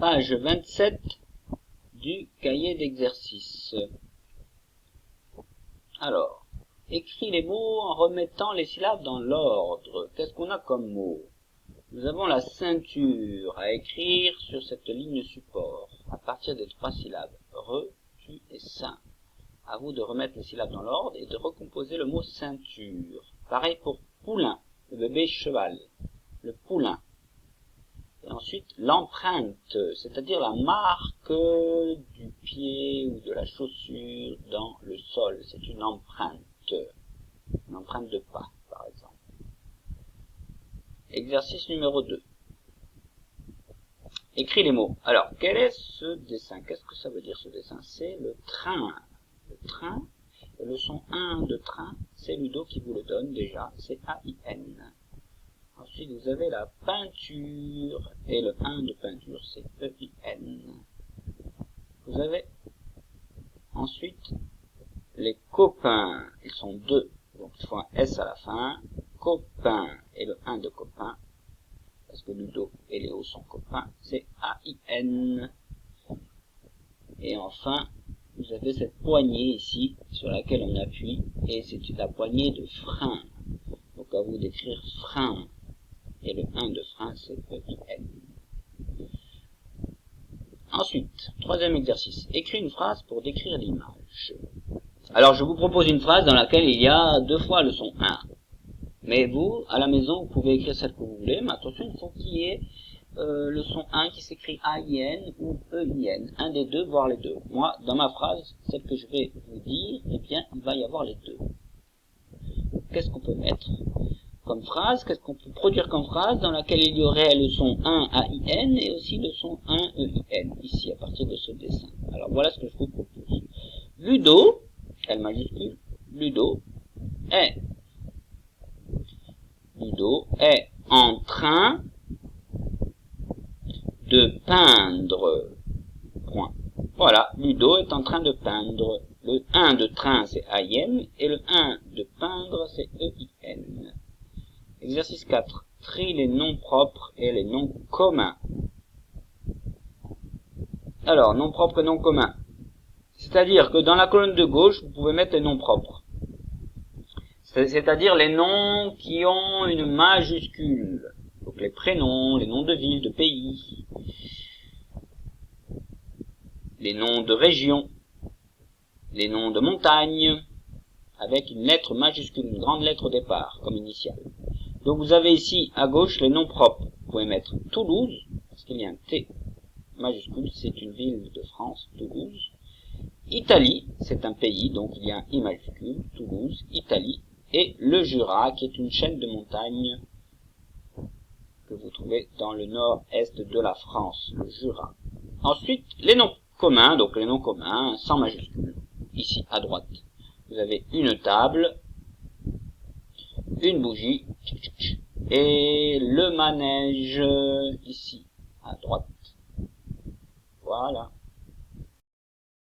page 27 du cahier d'exercice. Alors, écris les mots en remettant les syllabes dans l'ordre. Qu'est-ce qu'on a comme mot? Nous avons la ceinture à écrire sur cette ligne support, à partir des 3 syllabes, re, tu et ceint. À vous de remettre les syllabes dans l'ordre et de recomposer le mot ceinture. Pareil pour poulain, le bébé cheval, le poulain. Et ensuite, l'empreinte, c'est-à-dire la marque du pied ou de la chaussure dans le sol. C'est une empreinte de pas, par exemple. Exercice numéro 2. Écris les mots. Alors, quel est ce dessin? Qu'est-ce que ça veut dire ce dessin? C'est le train. Le train, et le son 1 de train, c'est Ludo qui vous le donne déjà, c'est A-I-N. Ensuite, vous avez la peinture, et le 1 de peinture, c'est E-I-N. Vous avez ensuite les copains, ils sont 2, donc il faut un S à la fin, copain, et le 1 de copain, parce que Ludo et Léo sont copains, c'est A-I-N. Et enfin, vous avez cette poignée ici, sur laquelle on appuie, et c'est la poignée de frein. Donc à vous d'écrire frein. Et le 1 de frein, c'est E-I-N. Ensuite, troisième exercice. Écris une phrase pour décrire l'image. Alors, je vous propose une phrase dans laquelle il y a 2 fois le son 1. Mais vous, à la maison, vous pouvez écrire celle que vous voulez, mais attention, il faut qu'il y ait le son 1 qui s'écrit A-I-N ou E-I-N. Un des deux, voire les deux. Moi, dans ma phrase, celle que je vais vous dire, eh bien, il va y avoir les deux. Qu'est-ce qu'on peut mettre comme phrase? Qu'est-ce qu'on peut produire comme phrase dans laquelle il y aurait le son 1 A-I-N et aussi le son 1 E-I-N, ici, à partir de ce dessin. Alors, voilà ce que je vous propose. Ludo, L majuscule, Ludo est en train de peindre. Point. Voilà, Ludo est en train de peindre. Le 1 de train, c'est A-I-N, et le 1 de peindre, c'est E-I-N. Exercice 4. Trie les noms propres et les noms communs. Alors, noms propres et noms communs. C'est-à-dire que dans la colonne de gauche, vous pouvez mettre les noms propres. C'est-à-dire les noms qui ont une majuscule. Donc les prénoms, les noms de villes, de pays, les noms de régions, les noms de montagnes, avec une lettre majuscule, une grande lettre au départ, comme initiale. Donc vous avez ici, à gauche, les noms propres. Vous pouvez mettre Toulouse, parce qu'il y a un T majuscule, c'est une ville de France, Toulouse. Italie, c'est un pays, donc il y a un I majuscule, Toulouse, Italie. Et le Jura, qui est une chaîne de montagnes que vous trouvez dans le nord-est de la France, le Jura. Ensuite, les noms communs, donc les noms communs, sans majuscule, ici à droite. Vous avez une table, une bougie, et le manège, ici, à droite. Voilà.